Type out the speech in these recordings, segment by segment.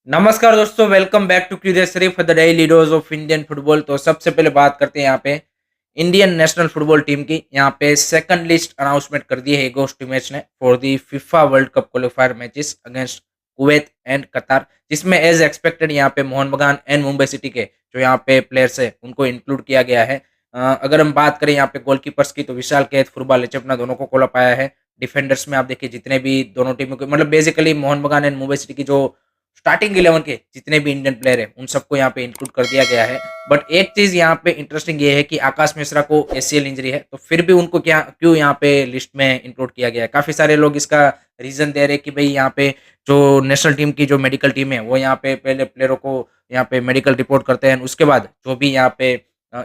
नमस्कार दोस्तों, welcome back to curious Sharif the daily dose of Indian football. तो सबसे पहले बात करते हैं यहाँ पे इंडियन नेशनल फुटबॉल टीम की। यहाँ पे सेकंड लिस्ट अनाउंसमेंट कर दी है गोस्ट मैच ने for the FIFA world cup qualifier matches against Kuwait and कतार, जिसमें एज एक्सपेक्टेड यहाँ पे मोहन बगान एंड मुंबई सिटी के जो यहाँ पे प्लेयर्स है उनको इंक्लूड किया गया है। अगर हम बात करें यहाँ पे गोलकीपर्स की तो विशाल कैद, फुरबा लेचपना दोनों को कॉल पाया है। डिफेंडर्स में आप देखिए जितने भी दोनों टीमों के मतलब बेसिकली मोहन बगान एंड मुंबई सिटी की जो स्टार्टिंग 11 के जितने भी इंडियन प्लेयर हैं उन सबको यहाँ पे इंक्लूड कर दिया गया है। बट एक चीज यहाँ पे इंटरेस्टिंग ये है कि आकाश मिश्रा को एसीएल इंजरी है, तो फिर भी उनको क्या क्यों यहाँ पे लिस्ट में इंक्लूड किया गया है। काफी सारे लोग इसका रीजन दे रहे हैं कि भाई यहाँ पे जो नेशनल टीम की जो मेडिकल टीम है वो यहाँ पे पहले प्लेयरों को यहाँ पे मेडिकल रिपोर्ट करते हैं, उसके बाद जो भी यहाँ पे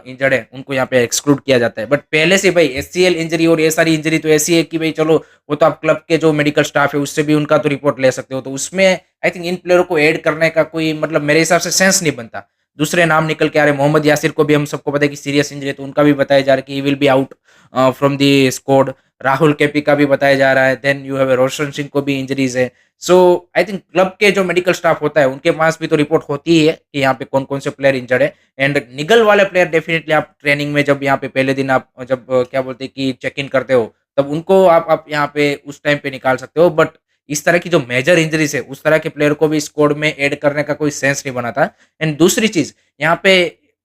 इंजर्ड है उनको यहाँ पे एक्सक्लूड किया जाता है। बट पहले से भाई एसीएल इंजरी और ये सारी इंजरी तो ऐसी है कि भाई चलो वो तो आप क्लब के जो मेडिकल स्टाफ है उससे भी उनका तो रिपोर्ट ले सकते हो, तो उसमें आई थिंक इन प्लेयरों को ऐड करने का कोई मतलब मेरे हिसाब से सेंस नहीं बनता। दूसरे नाम निकल के आ रहे, मोहम्मद यासिर को भी हम सबको पता है कि सीरियस इंजरी है, तो उनका भी बताया जा रहा है कि he will be out from the squad. Rahul KP का भी बताया जा रहा है। Then you have Roshan Singh को भी इंजरीज है। सो आई थिंक क्लब के जो मेडिकल स्टाफ होता है उनके पास भी तो रिपोर्ट होती ही है कि यहाँ पे कौन कौन से प्लेयर इंजर्ड है। एंड निगल वाले प्लेयर डेफिनेटली आप ट्रेनिंग में जब यहाँ पे पहले दिन आप जब क्या बोलते हैं कि चेक इन करते हो तब उनको आप यहाँ पे उस टाइम पे निकाल सकते हो। बट इस तरह की जो मेजर इंजरीज है उस तरह के प्लेयर को भी स्क्वाड में ऐड करने का कोई सेंस नहीं बना था। एंड दूसरी चीज यहाँ पे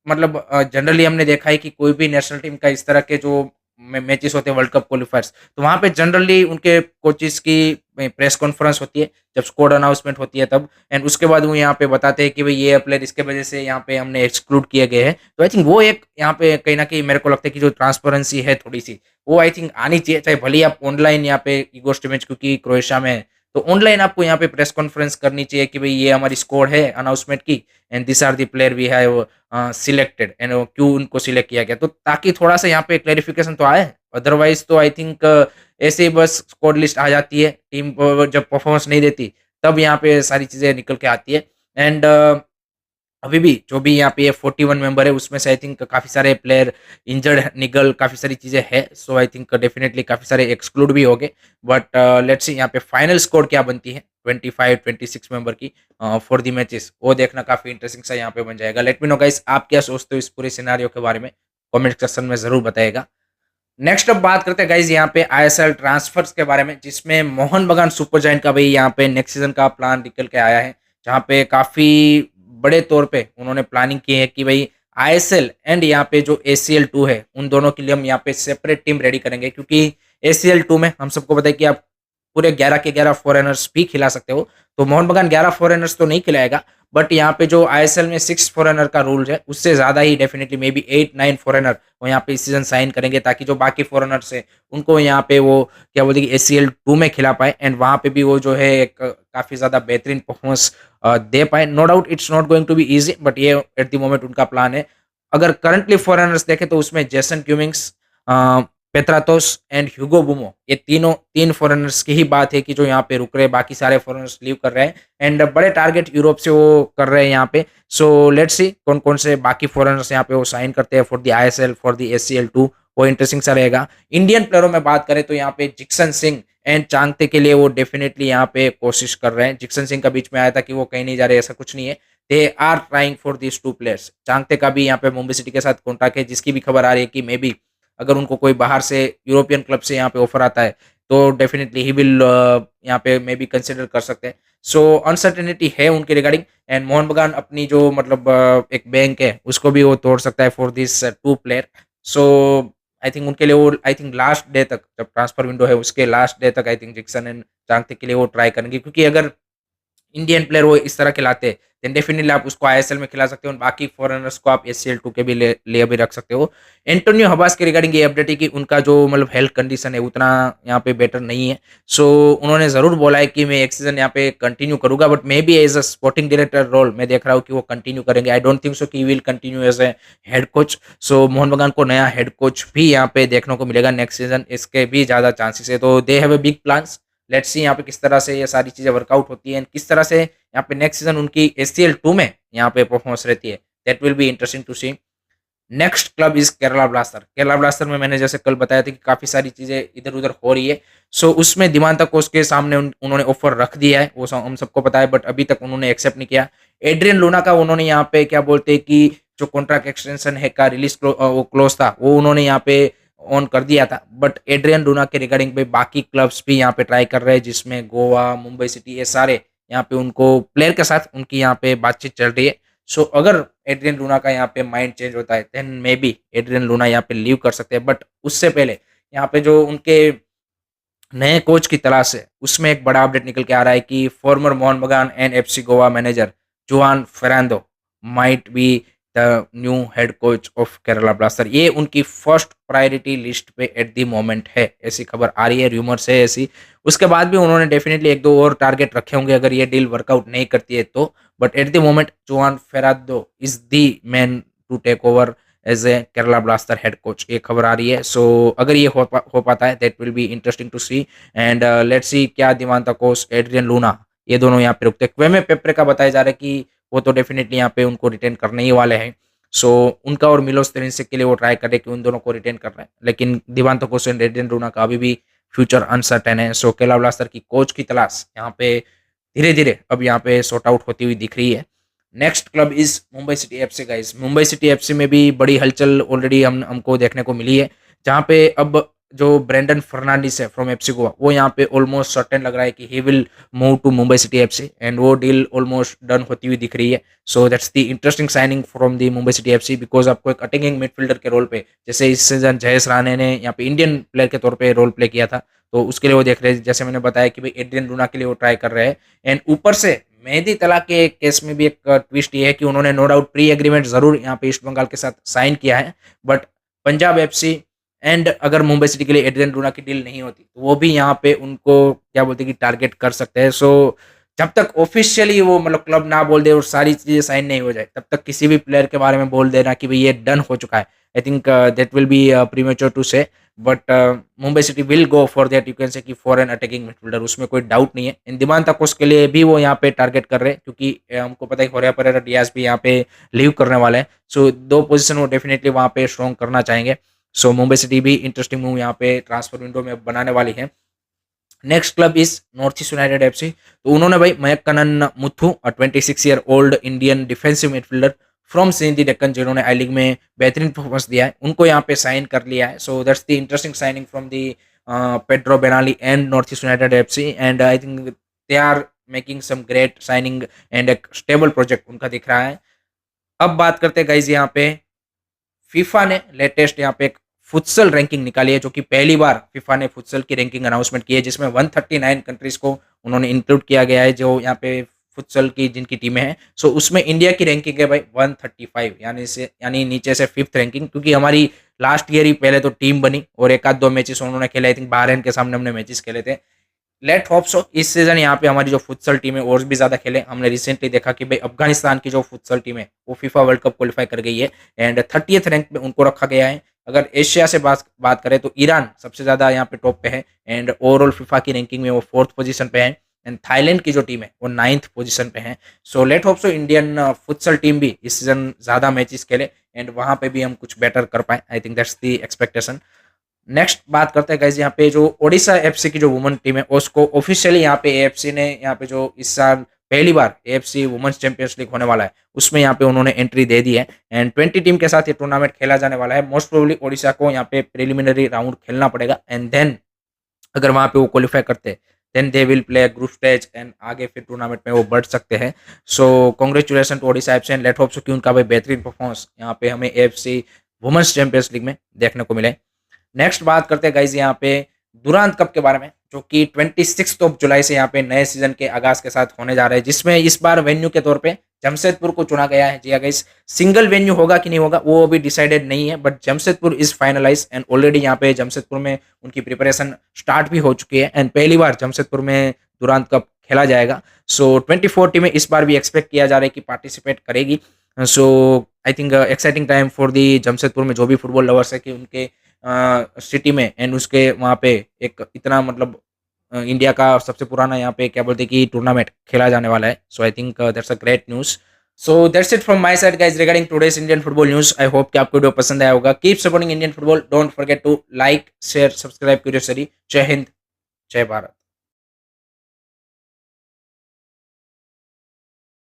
मतलब जनरली हमने देखा है कि कोई भी नेशनल टीम का इस तरह के जो मैचेस होते हैं वर्ल्ड कप क्वालिफायर्स, तो वहां पे जनरली उनके कोचेस की प्रेस कॉन्फ्रेंस होती है जब स्क्वाड अनाउंसमेंट होती है तब। एंड उसके बाद वो यहाँ पे बताते हैं कि भाई ये प्लेयर इसके वजह से यहाँ पे हमने एक्सक्लूड किए गए हैं। तो आई थिंक वो एक यहाँ पे कहीं ना कहीं मेरे को लगता है कि जो ट्रांसपेरेंसी है थोड़ी सी वो आई थिंक आनी चाहिए, चाहे भले ही आप ऑनलाइन यहाँ पे ईगोस्ट मैच क्योंकि क्रोएशिया में है तो ऑनलाइन आपको यहाँ पे प्रेस कॉन्फ्रेंस करनी चाहिए कि भाई ये हमारी स्क्वाड है अनाउंसमेंट की and this are the player we have selected and क्यों उनको सिलेक्ट किया गया, तो ताकि थोड़ा सा यहाँ पे क्लेरिफिकेशन तो आए। अदरवाइज तो आई थिंक ऐसे ही बस स्क्वाड लिस्ट आ जाती है, टीम जब परफॉर्मेंस नहीं देती तब यहाँ पे सारी चीजें निकल के आती है। एंड अभी भी जो भी यहाँ पे 41 मेंबर है उसमें से आई थिंक काफी सारे प्लेयर इंजर्ड निगल काफी सारी चीजें है। सो आई थिंक डेफिनेटली काफी सारे एक्सक्लूड भी हो गए। बट लेट्स सी यहाँ पे फाइनल स्कोर क्या बनती है 25-26 मेंबर की फॉर दी मैचेस, वो देखना काफी इंटरेस्टिंग सा यहाँ पे बन जाएगा। लेट मी नो गाइस, आप क्या सोचते हो इस पूरे सिनारियो के बारे में, कमेंट सेक्शन में जरूर बताएगा। नेक्स्ट अब बात करते हैं गाइज यहाँ पे आईएसएल ट्रांसफर्स के बारे में, जिसमें मोहन बगान सुपर जायंट का भाई यहाँ पे नेक्स्ट सीजन का प्लान निकल के आया है, जहाँ पे काफी बड़े तौर पे उन्होंने प्लानिंग की है कि भाई आईएसएल एंड यहाँ पे जो एसीएल 2 है उन दोनों के लिए हम यहाँ पे सेपरेट टीम रेडी करेंगे, क्योंकि एसीएल 2 में हम सबको पता है कि आप पूरे 11 के 11 फॉरेनर्स भी खिला सकते हो। तो मोहन बगान 11 फॉरेनर्स तो नहीं खिलाएगा, बट यहाँ पे जो आईएसएल में 6 फॉरेनर का रूल है उससे ज्यादा ही डेफिनेटली मे बी 8-9 फॉरेनर वो यहाँ पे इस सीजन साइन करेंगे, ताकि जो बाकी फॉरेनर्स है उनको यहाँ पे वो क्या बोलते हैं कि एसीएल 2 में खिला पाए एंड वहां पे भी वो जो है एक काफी ज्यादा बेहतरीन परफॉर्मेंस दे पाए। No doubt it's not going to be easy, but ये एट द मोमेंट उनका प्लान है। अगर करंटली फॉरेनर्स देखें तो उसमें Jason Cummings, Petratos and Hugo Boumous, ये तीनों तीन फॉरेनर्स की ही बात है कि जो यहाँ पे रुक रहे हैं, बाकी सारे फॉरेनर्स लीव कर रहे हैं एंड बड़े टारगेट यूरोप से वो कर रहे हैं यहाँ पे। सो लेट्स सी कौन कौन से बाकी फॉरेनर्स यहाँ पे वो साइन करते हैं for the ISL for the ACL 2, वो इंटरेस्टिंग सा रहेगा। इंडियन प्लेयरों में बात करें तो यहाँ पे जिक्सन सिंह एंड चांगते के लिए वो डेफिनेटली यहाँ पे कोशिश कर रहे हैं। जिक्सन सिंह का बीच में आया था कि वो कहीं नहीं जा रहे, ऐसा कुछ नहीं है। They are trying for this two players. Chhangte का भी यहाँ पे मुंबई सिटी के साथ कॉन्टैक्ट है, जिसकी भी खबर आ रही है कि मे बी अगर उनको कोई बाहर से यूरोपियन क्लब से यहाँ पे ऑफर आता है तो डेफिनेटली ही विल यहाँ पे मे बी कंसिडर कर सकते हैं। सो अनसर्टेनिटी है उनके रिगार्डिंग। एंड मोहन बगान अपनी जो मतलब एक बैंक है उसको भी वो तोड़ सकता है for this two player. So I think उनके लिए वो आई थिंक लास्ट डे तक, जब ट्रांसफर विंडो है उसके लास्ट डे तक I think Jeakson and Chhangte के लिए वो ट्राई करेंगे, क्योंकि अगर इंडियन प्लेयर वो इस तरह खिलाते हैं देन डेफिनेटली आप उसको आईएसएल में खिला सकते हो, बाकी फॉरेनर्स को आप एसीएल 2 के भी लिए भी रख सकते हो। एंटोनियो हबास के रिगार्डिंग ये अपडेट है कि उनका जो मतलब हेल्थ कंडीशन है उतना यहाँ पे बेटर नहीं है। सो उन्होंने जरूर बोला है कि मैं एक सीजन यहाँ पे कंटिन्यू करूंगा, but maybe as a sporting director role मैं देख रहा हूँ कि वो कंटिन्यू करेंगे। आई डोंट थिंक सो कि will continue as a head coach. So Mohun Bagan को नया हेड कोच भी यहाँ पे देखने को मिलेगा नेक्स्ट सीजन, इसके भी ज्यादा चांसेस है। तो they have a big plans. Let's see यहाँ पे किस तरह से ये सारी चीजें वर्कआउट होती है, किस तरह से यहाँ पे नेक्स्ट सीजन उनकी एसीएल 2 में यहाँ पे परफॉर्मेंस रहती है। That will be interesting to see. Next club is Kerala blaster. Kerala blaster में मैंने जैसे कल बताया था कि काफी सारी चीजें इधर उधर हो रही है। सो उसमें दिमांता कोच के सामने उन्होंने ऑफर रख दिया है, वो हम सबको पता है, बट अभी तक उन्होंने एक्सेप्ट नहीं किया। एड्रियन लूना का उन्होंने यहाँ पे क्या बोलते हैं कि जो कॉन्ट्रैक्ट एक्सटेंशन है का रिलीज वो क्लोज था, वो उन्होंने यहाँ पे ऑन कर दिया था। बट एड्रियन लूना के रिगार्डिंग पे बाकी क्लब्स भी यहाँ पे ट्राई कर रहे हैं, जिसमें गोवा, मुंबई सिटी, ये सारे यहाँ पे उनको प्लेयर के साथ उनकी यहाँ पे बातचीत चल रही है। सो अगर एड्रियन लूना का यहाँ पे माइंड चेंज होता है then maybe Adrian Luna यहाँ पे लीव कर सकते हैं। बट उससे पहले यहाँ पे जो उनके नए कोच की तलाश है, उसमें एक बड़ा अपडेट निकल के आ रहा है कि फॉर्मर मोहन बगान एंड एफसी गोवा मैनेजर जुआन Ferrando might be the new head coach of Kerala blaster. ये उनकी फर्स्ट प्रायोरिटी लिस्ट पे एट द मोमेंट है, ऐसी खबर आ रही है, रूमर्स है ऐसी। उसके बाद भी उन्होंने डेफिनेटली एक दो और टारगेट रखे होंगे अगर ये डील वर्कआउट नहीं करती है तो। But at the moment Juan Ferrando is the man to take over as a Kerala blaster head coach, ये खबर आ रही है। सो अगर ये हो पाता है that will be interesting to see. And let's see क्या दिमांता कोच, एड्रियन लूना, ये दोनों यहाँ पे रुकते हैं। क्वेमे पेपरे का बताया जा रहा है कि वो तो डेफिनेटली यहाँ पे उनको रिटेन करने ही वाले हैं। सो उनका और मिलोस तेरेंसिक के लिए वो ट्राई करे कि उन दोनों को रिटेन कर रहे हैं, लेकिन दिमांता कोच एंड एड्रियन लूना का अभी भी फ्यूचर अनसर्टेन है। सो केरला ब्लास्टर की कोच की तलाश यहाँ पे धीरे धीरे अब यहाँ पे सॉर्ट आउट होती हुई दिख रही है। Next club is Mumbai city FC guys. Mumbai city FC में भी बड़ी हलचल ऑलरेडी हमको देखने को मिली है, जहाँ पे अब जो ब्रेंडन फर्नांडिस है फ्रॉम एफसी गोवा, वो यहाँ पे ऑलमोस्ट सर्टेन लग रहा है कि he will move to Mumbai city FC, and वो डील ऑलमोस्ट डन होती हुई दिख रही है। So that's the interesting signing from the Mumbai city FC, because आपको एक अटैकिंग मिडफील्डर के रोल पे, जैसे इस सीजन जयेश राणे ने यहाँ पे इंडियन प्लेयर के तौर पे रोल प्ले किया था, तो उसके लिए वो देख रहे हैं। जैसे मैंने बताया कि भाई एड्रियन लूना के लिए वो ट्राई कर रहे हैं। एंड ऊपर से मेहदी तला के केस में भी एक ट्विस्ट ये है कि उन्होंने नो डाउट प्री एग्रीमेंट जरूर यहाँ पे ईस्ट बंगाल के साथ साइन किया है, बट पंजाब एफसी एंड अगर मुंबई सिटी के लिए एड्रियन लूना की डील नहीं होती तो वो भी यहाँ पे उनको क्या बोलते हैं कि टारगेट कर सकते हैं। सो जब तक ऑफिशियली वो मतलब क्लब ना बोल दे और सारी चीजें साइन नहीं हो जाए, तब तक किसी भी प्लेयर के बारे में बोल देना कि भाई ये डन हो चुका है, I think that will be premature to say. But Mumbai city will go for that, you can say कि फॉर एन अटैकिंग मिडफील्डर, उसमें कोई डाउट नहीं है। इन दिमांता कोच के लिए भी वो यहाँ पे टारगेट कर रहे हैं, क्योंकि हमको पता है होरिया परेरा डियाज भी यहाँ पे लीव करने वाले हैं। सो दो पोजीशन वो डेफिनेटली वहाँ पे स्ट्रॉन्ग करना चाहेंगे। सो मुंबई सिटी भी इंटरेस्टिंग मूव यहाँ पे ट्रांसफर विंडो में बनाने वाली है। Next club is north east united FC. तो उन्होंने भाई Mayakkannan Muthu, 26 year old Indian defensive midfielder from Sreenidi Deccan, जिन्होंने आई लीग में बेहतरीन परफॉर्मेंस दिया है, उनको यहाँ पे साइन कर लिया है। So that's the interesting signing from the Pedro Benali and north east united FC, and I think they are making some great signing and एक स्टेबल प्रोजेक्ट उनका दिख रहा है। अब बात करते हैं गाइज यहाँ पे, फीफा ने लेटेस्ट यहाँ पे एक फुटसल रैंकिंग निकाली है, जो कि पहली बार फीफा ने फुटसल की रैंकिंग अनाउंसमेंट की है, जिसमें 139 कंट्रीज को उन्होंने इंक्लूड किया गया है जो यहाँ पे फुटसल की जिनकी टीमें हैं। सो उसमें इंडिया की रैंकिंग है भाई 135, यानी नीचे से फिफ्थ रैंकिंग, क्योंकि हमारी लास्ट ईयर ही पहले तो टीम बनी और एक आध दो मैचेस उन्होंने खेले, आई थिंक बहरीन के सामने हमने मैचेस खेले थे। लेट होप सो इस सीजन यहाँ पे हमारी जो फुटसल टीम है और भी ज्यादा खेले। हमने रिसेंटली देखा कि भाई अफगानिस्तान की जो फुटसल टीम है वो फीफा वर्ल्ड कप क्वालिफाई कर गई है, एंड 30th रैंक पे उनको रखा गया है। अगर एशिया से बात करें तो ईरान सबसे ज्यादा यहाँ पे टॉप पे है, एंड ओवरऑल फीफा की रैंकिंग में वो 4th पोजीशन पे है, एंड थाईलैंड की जो टीम है वो 9th पोजीशन पे है। So let hope so Indian futsal team भी इस सीजन ज्यादा मैचेस खेले एंड वहां पे भी हम कुछ बेटर कर पाए, आई think that's the expectation. Next बात करते हैं गाइस, यहाँ पे जो ओडिशा एफसी की जो वुमेन टीम है उसको ऑफिशियली यहाँ पे एएफसी ने यहाँ पे जो इस साल पहली बार एएफसी वुमेन्स चैंपियंस लीग होने वाला है उसमें यहाँ पे उन्होंने एंट्री दे दी है, एंड 20 टीम के साथ ये टूर्नामेंट खेला जाने वाला है। मोस्ट प्रोबेबली ओडिशा को यहाँ पे प्रिलिमिनरी राउंड खेलना पड़ेगा, एंड देन अगर वहाँ पे वो क्वालिफाई करते then they will play group stage, and आगे फिर टूर्नामेंट में वो बढ़ सकते हैं। So congratulation to Odisha FC, and let hope so कि उनका भाई बेहतरीन परफॉर्मेंस यहाँ पे हमें एएफसी वुमेन्स चैंपियंस लीग में देखने को मिले। नेक्स्ट बात करते हैं गाइज यहाँ पे दुरांत कप के बारे में, जो कि 26 जुलाई से यहाँ पे नए सीजन के आगाज के साथ होने जा रहे हैं, जिसमें इस बार वेन्यू के तौर पे जमशेदपुर को चुना गया है। जी हाँ गाइज, सिंगल वेन्यू होगा कि नहीं होगा वो अभी डिसाइडेड नहीं है, but Jamshedpur is finalize, and already यहाँ पे जमशेदपुर में उनकी प्रिपरेशन स्टार्ट भी हो चुकी है, एंड पहली बार जमशेदपुर में दुरांत कप खेला जाएगा। सो 24 टीमें इस बार भी एक्सपेक्ट किया जा रहा है कि पार्टिसिपेट करेगी। So I think exciting time for the Jamshedpur में जो भी फुटबॉल लवर्स है कि उनके सिटी में एंड उसके वहाँ पे एक इतना मतलब इंडिया का सबसे पुराना यहाँ पे क्या बोलते हैं कि टूर्नामेंट खेला जाने वाला है। So I think that's a great news. So that's it from my side guys regarding today's Indian football news. I hope कि आपको वीडियो पसंद आया होगा। Keep supporting Indian football, don't forget to like share subscribe curious study. जय हिंद, जय भारत।